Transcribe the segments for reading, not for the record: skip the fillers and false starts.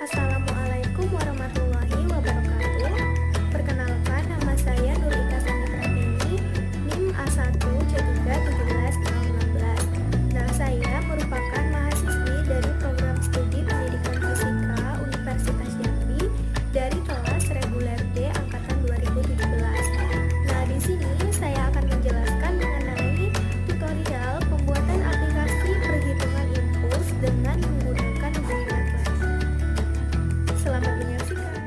Assalamualaikum warahmatullahi wabarakatuh. Perkenalkan, nama saya Nurika Sani Pratini, NIM A1C31716. Nah, saya merupakan mahasiswi dari program studi pendidikan fisika Universitas Jambi dari kelas reguler D angkatan 2017. Nah, di sini saya akan menjelaskan mengenai tutorial pembuatan aplikasi perhitungan impuls dengan menggunakan GUI MATLAB. Selamat menyaksikan.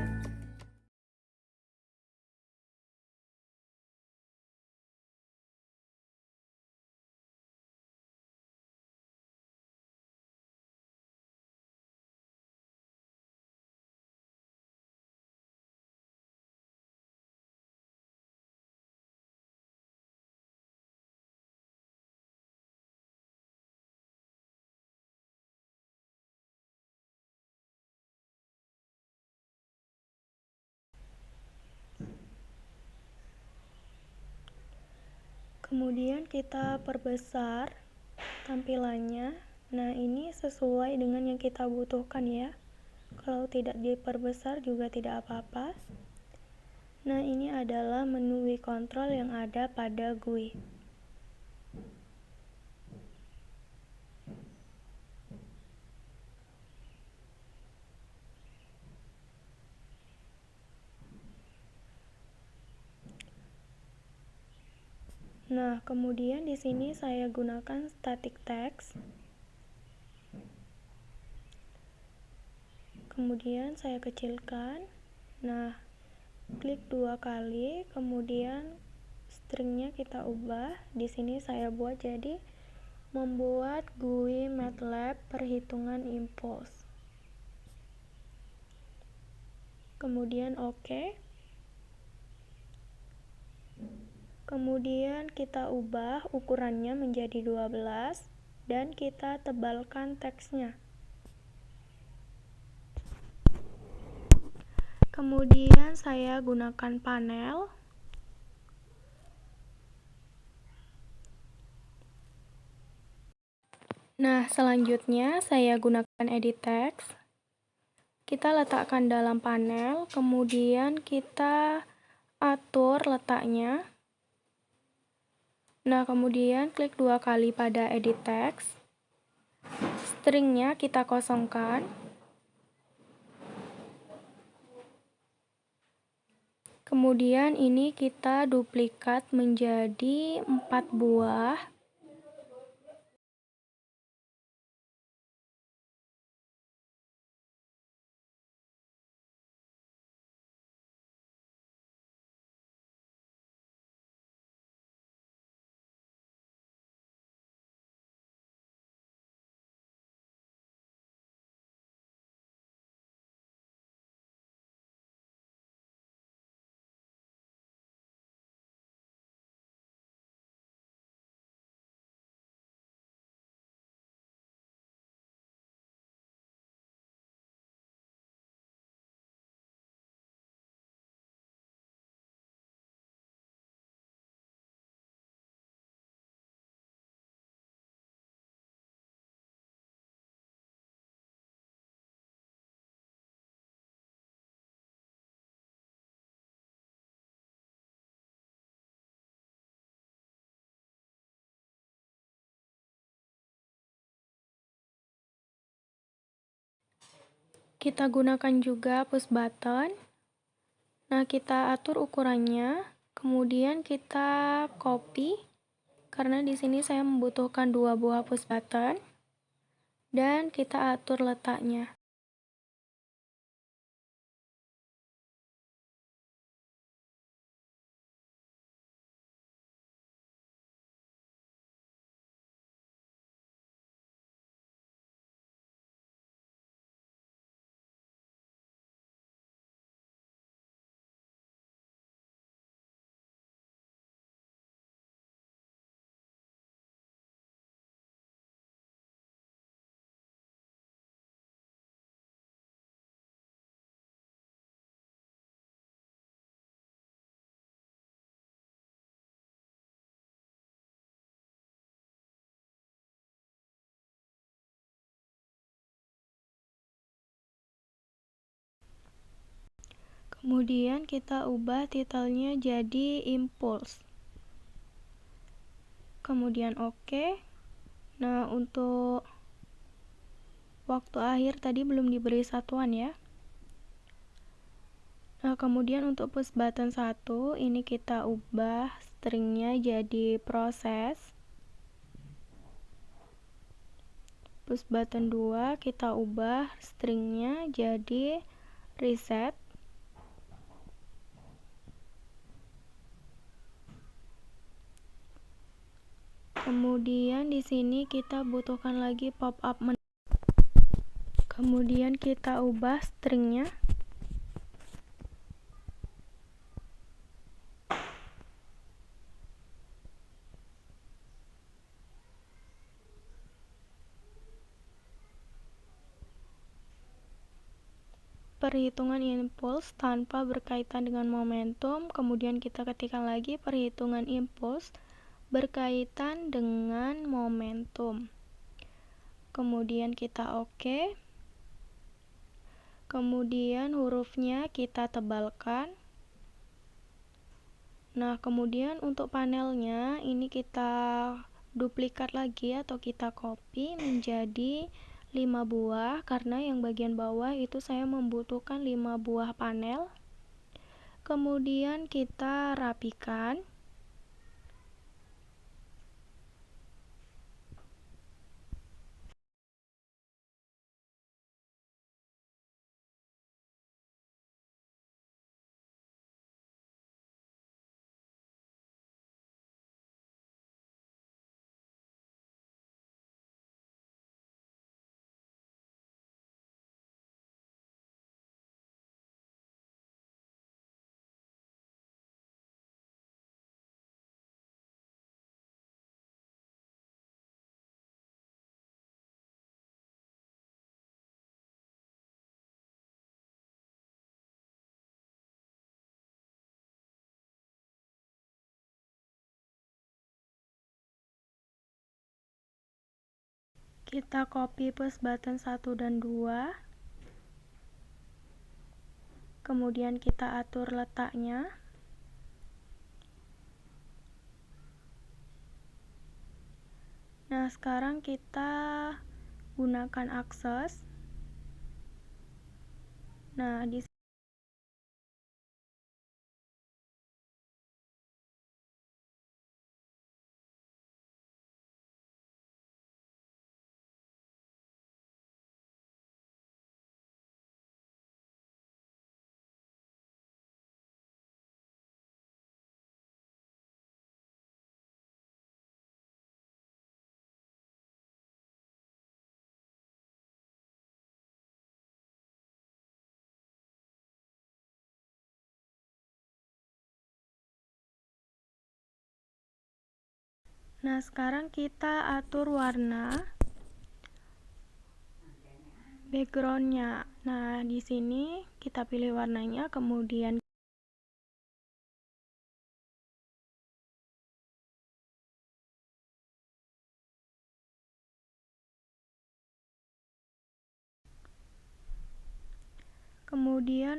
Kemudian kita perbesar tampilannya. Nah, ini sesuai dengan yang kita butuhkan ya. Kalau tidak diperbesar juga tidak apa-apa. Nah, ini adalah menu GUI control yang ada pada GUI. Nah, kemudian di sini saya gunakan static text. Kemudian saya kecilkan. Nah, klik 2 kali, kemudian stringnya kita ubah. Di sini saya buat jadi membuat GUI MATLAB perhitungan impuls. Kemudian OK. Kemudian kita ubah ukurannya menjadi 12 dan kita tebalkan teksnya. Kemudian saya gunakan panel. Nah, selanjutnya saya gunakan edit text. Kita letakkan dalam panel, kemudian kita atur letaknya. Nah, kemudian klik 2 kali pada edit text. Stringnya kita kosongkan. Kemudian ini kita duplikat menjadi 4 buah. Kita gunakan juga push button. Nah, kita atur ukurannya, kemudian kita copy karena di sini saya membutuhkan 2 buah push button dan kita atur letaknya. Kemudian kita ubah titelnya jadi impuls. Kemudian oke. Nah, untuk waktu akhir tadi belum diberi satuan ya. Nah, kemudian untuk push button 1 ini kita ubah stringnya jadi proses. Push button 2 kita ubah stringnya jadi reset. Kemudian di sini kita butuhkan lagi pop-up menu. Kemudian kita ubah stringnya. Perhitungan impuls tanpa berkaitan dengan momentum. Kemudian kita ketikkan lagi perhitungan impuls berkaitan dengan momentum. Kemudian kita oke. Kemudian hurufnya kita tebalkan. Nah, kemudian untuk panelnya ini kita duplikat lagi atau kita copy menjadi 5 buah, karena yang bagian bawah itu saya membutuhkan 5 buah panel. Kemudian kita rapikan. Kita copy push button 1 dan 2. Kemudian kita atur letaknya. Nah, sekarang kita gunakan akses. Nah, di Nah, sekarang kita atur warna backgroundnya. Nah, di sini kita pilih warnanya, kemudian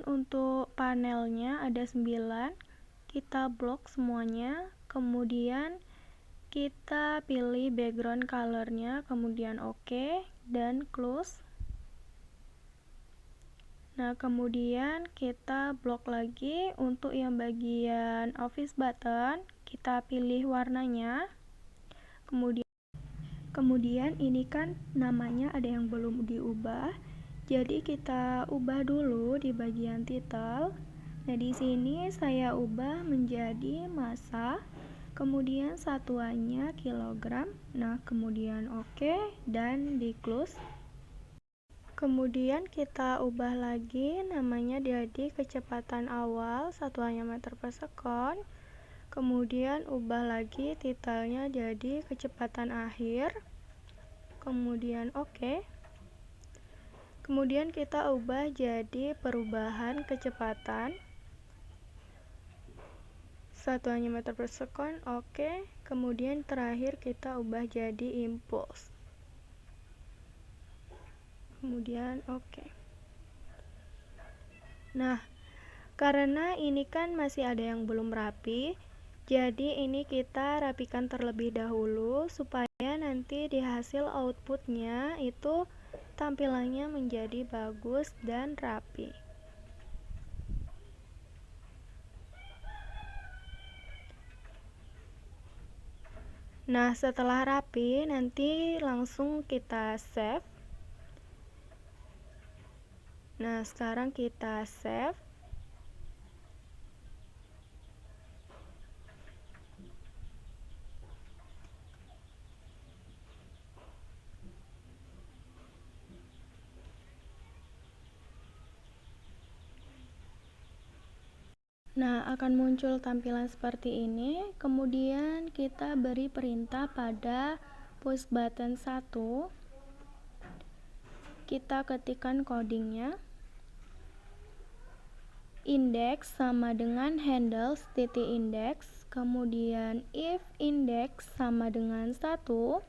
untuk panelnya ada 9, kita blok semuanya, kemudian kita pilih background colornya, kemudian oke, dan close. Nah, kemudian kita blok lagi untuk yang bagian office button, kita pilih warnanya. Kemudian ini kan namanya ada yang belum diubah, jadi kita ubah dulu di bagian title. Nah, di sini saya ubah menjadi massa. Kemudian satuannya kilogram. Nah, kemudian oke dan di close. Kemudian kita ubah lagi namanya jadi kecepatan awal, satuannya meter per second. Kemudian ubah lagi titelnya jadi kecepatan akhir. Kemudian oke. Kemudian kita ubah jadi perubahan kecepatan, satuannya meter per second, oke. Kemudian terakhir kita ubah jadi impuls. Kemudian oke. Nah, Karena ini kan masih ada yang belum rapi, jadi ini kita rapikan terlebih dahulu supaya nanti di hasil outputnya itu tampilannya menjadi bagus dan rapi. Nah, setelah rapi nanti langsung kita save. Nah, sekarang kita save. Nah, akan muncul tampilan seperti ini. Kemudian kita beri perintah pada push button 1. Kita ketikkan codingnya. Index sama dengan handles titik index. Kemudian if index sama dengan 1.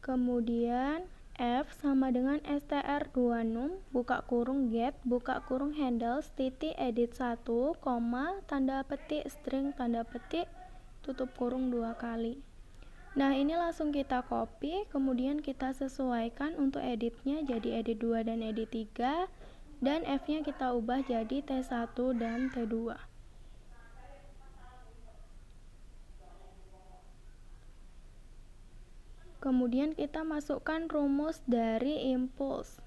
Kemudian F sama dengan str2num buka kurung get buka kurung handles titik edit 1, tanda petik string tanda petik tutup kurung 2 kali. Nah, ini langsung kita copy, kemudian kita sesuaikan untuk editnya jadi edit 2 dan edit 3, dan F nya kita ubah jadi T1 dan T2. Kemudian kita masukkan rumus dari impulse.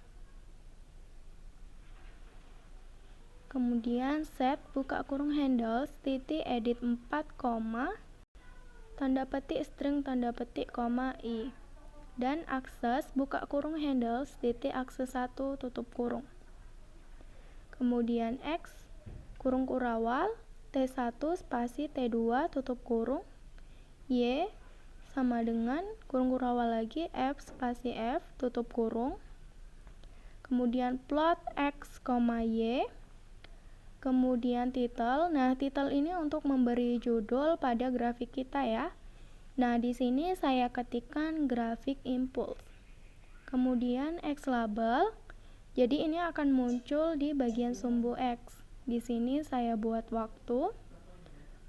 Kemudian set buka kurung handles titik edit 4, tanda petik string tanda petik i, dan akses buka kurung handles titik akses 1 tutup kurung. Kemudian X kurung kurawal T1 spasi T2 tutup kurung, Y sama dengan kurung kurawal lagi F spasi F tutup kurung. Kemudian plot X, Y. Kemudian title. Nah, title ini untuk memberi judul pada grafik kita ya. Nah, di sini saya ketikkan grafik impulse. Kemudian X label. Jadi ini akan muncul di bagian sumbu X. Di sini saya buat waktu.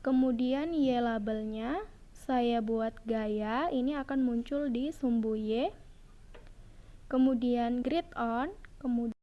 Kemudian Y labelnya saya buat gaya. Ini akan muncul di sumbu Y. Kemudian grid on. Kemudian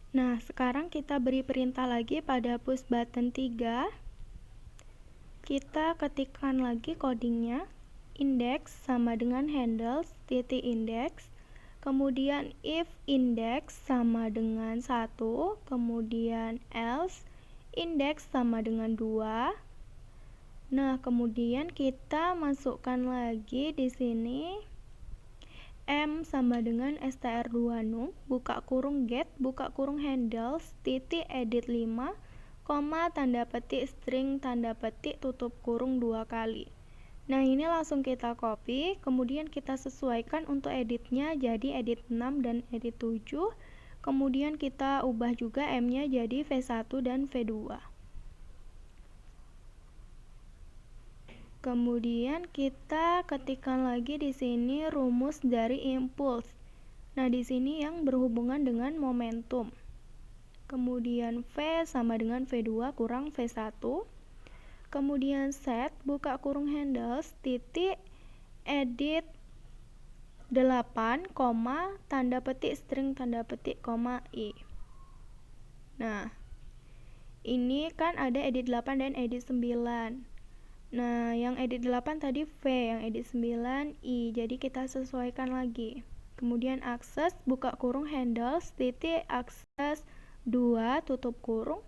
nah, sekarang kita beri perintah lagi pada push button 3. Kita ketikkan lagi codingnya. Index sama dengan handles titik index. Kemudian if index sama dengan 1, kemudian else index sama dengan 2. Nah, kemudian kita masukkan lagi di sini M sama dengan str2num buka kurung get buka kurung handles titik edit 5, tanda petik string tanda petik tutup kurung 2 kali. Nah, ini langsung kita copy, kemudian kita sesuaikan untuk editnya jadi edit 6 dan edit 7. Kemudian kita ubah juga M-nya jadi V1 dan V2. Kemudian kita ketikkan lagi di sini rumus dari impulse. Nah, di sini yang berhubungan dengan momentum. Kemudian V sama dengan V2 kurang V1. Kemudian set buka kurung handles titik edit 8, tanda petik string tanda petik i. Nah, ini kan ada edit 8 dan edit 9. Nah, yang edit 8 tadi V, yang edit 9 I. Jadi kita sesuaikan lagi. Kemudian akses buka kurung handles titik akses 2 tutup kurung.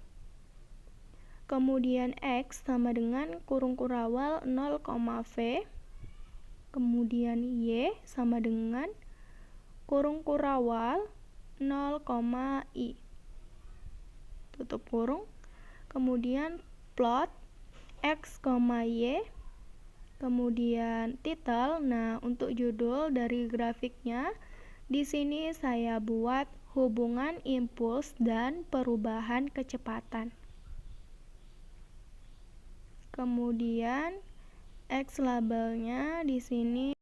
Kemudian X sama dengan kurung kurawal 0, V. Kemudian Y sama dengan kurung kurawal 0, I. Tutup kurung. Kemudian plot X, Y, kemudian title. Nah, untuk judul dari grafiknya, di sini saya buat hubungan impuls dan perubahan kecepatan. Kemudian X labelnya di sini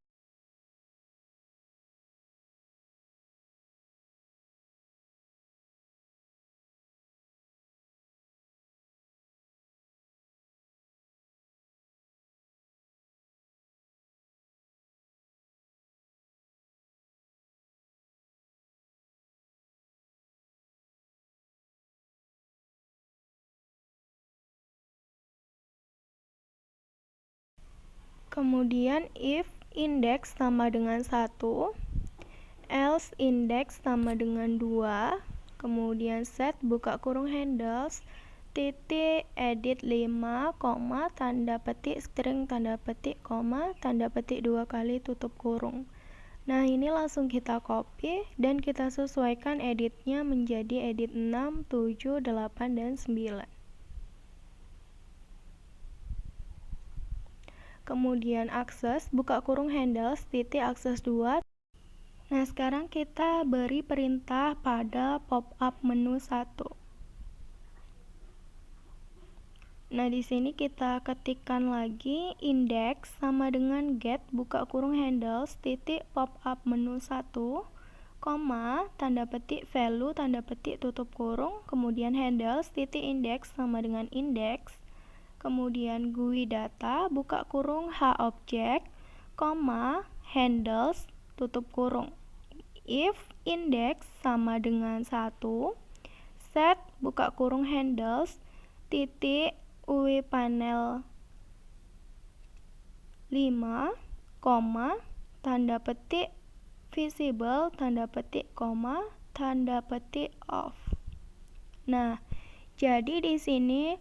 kemudian if index sama dengan 1, else index sama dengan 2, kemudian set buka kurung handles titik edit 5, tanda petik string tanda petik, tanda petik 2 kali tutup kurung. Nah, ini langsung kita copy dan kita sesuaikan editnya menjadi edit 6, 7, 8, dan 9. Kemudian akses buka kurung handles titik akses 2. Nah, sekarang kita beri perintah pada pop-up menu 1. Nah, di sini kita ketikkan lagi index sama dengan get buka kurung handles titik pop-up menu 1, tanda petik value tanda petik tutup kurung, kemudian handles titik index sama dengan index, kemudian GUI data buka kurung h-object, handles tutup kurung. If index sama dengan 1, set buka kurung handles titik UI panel 5, tanda petik visible tanda petik, tanda petik off. Nah, jadi di sini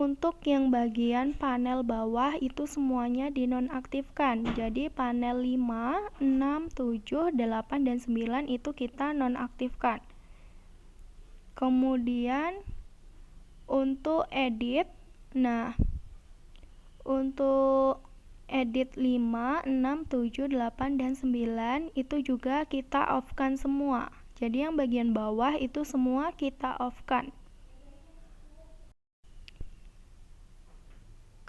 untuk yang bagian panel bawah itu semuanya dinonaktifkan. Jadi panel 5, 6, 7, 8, dan 9 itu kita nonaktifkan. Kemudian untuk edit, nah untuk edit 5, 6, 7, 8, dan 9 itu juga kita off-kan semua. Jadi yang bagian bawah itu semua kita off-kan.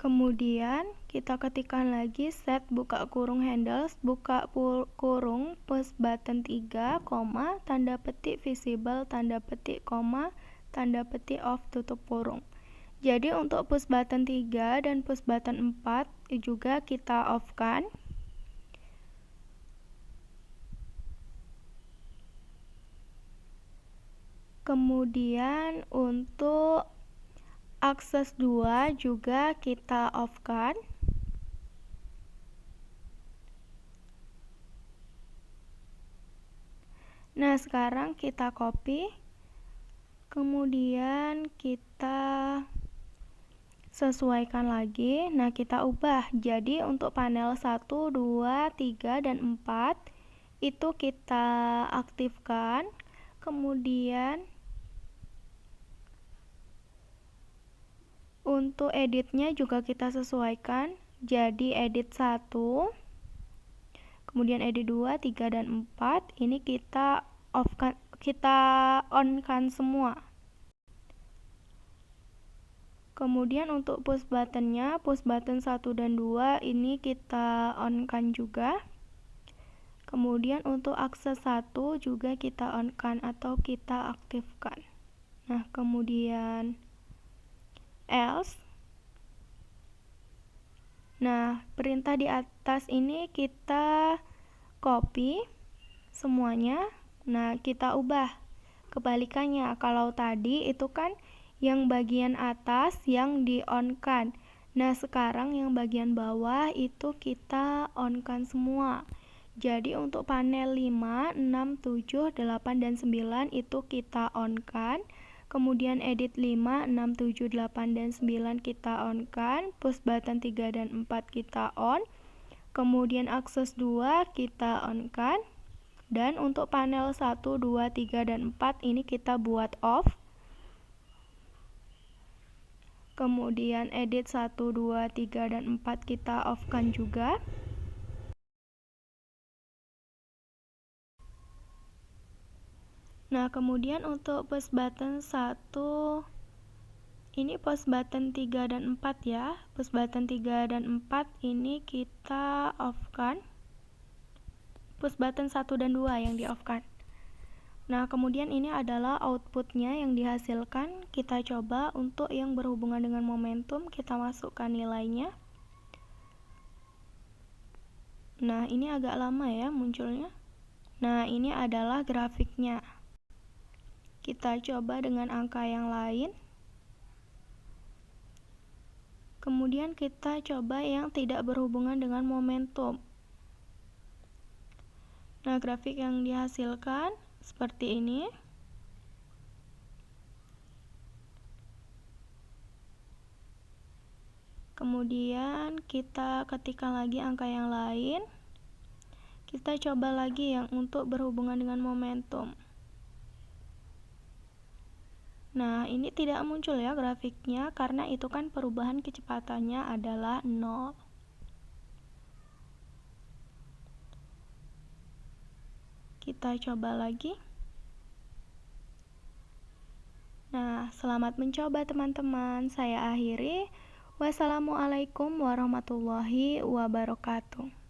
Kemudian kita ketikkan lagi set buka kurung handles buka kurung push button 3, tanda petik visible tanda petik, tanda petik off tutup kurung. Jadi untuk push button 3 dan push button 4 juga kita off kan. Kemudian untuk akses 2 juga kita off kan. Nah, sekarang kita copy. Kemudian kita sesuaikan lagi. Nah, kita ubah. Jadi untuk panel 1, 2, 3, dan 4 itu kita aktifkan. Kemudian untuk editnya juga kita sesuaikan. Jadi edit 1, kemudian edit 2, 3, dan 4 ini kita off-kan, kita on-kan semua. Kemudian untuk push buttonnya, push button 1 dan 2 ini kita on-kan juga. Kemudian untuk akses 1 juga kita on-kan atau kita aktifkan. Nah, kemudian else. Nah, perintah di atas ini kita copy semuanya. Nah, kita ubah. kebalikannya. Kalau tadi itu kan yang bagian atas yang di-on-kan. Nah, sekarang yang bagian bawah itu kita on-kan semua. Jadi untuk panel 5, 6, 7, 8, dan 9 itu kita on-kan. Kemudian edit 5, 6, 7, 8, dan 9 kita on-kan. Push button 3 dan 4 kita on. Kemudian akses 2 kita on-kan. Dan untuk panel 1, 2, 3, dan 4 ini kita buat off. Kemudian edit 1, 2, 3, dan 4 kita off-kan juga. Nah, kemudian untuk push button 1, ini push button 3 dan 4 ya. Push button 3 dan 4 ini kita off-kan. Push button 1 dan 2 yang di-off-kan. Nah, kemudian ini adalah outputnya yang dihasilkan. Kita coba untuk yang berhubungan dengan momentum, kita masukkan nilainya. Nah, ini agak lama ya munculnya. Nah, ini adalah grafiknya. Kita coba dengan angka yang lain. Kemudian kita coba yang tidak berhubungan dengan momentum. Nah, grafik yang dihasilkan seperti ini. Kemudian kita ketikkan lagi angka yang lain. Kita coba lagi yang untuk berhubungan dengan momentum. Nah, ini tidak muncul ya grafiknya karena itu kan perubahan kecepatannya adalah 0. Kita coba lagi. Nah, selamat mencoba teman-teman. Saya akhiri. Wassalamualaikum warahmatullahi wabarakatuh.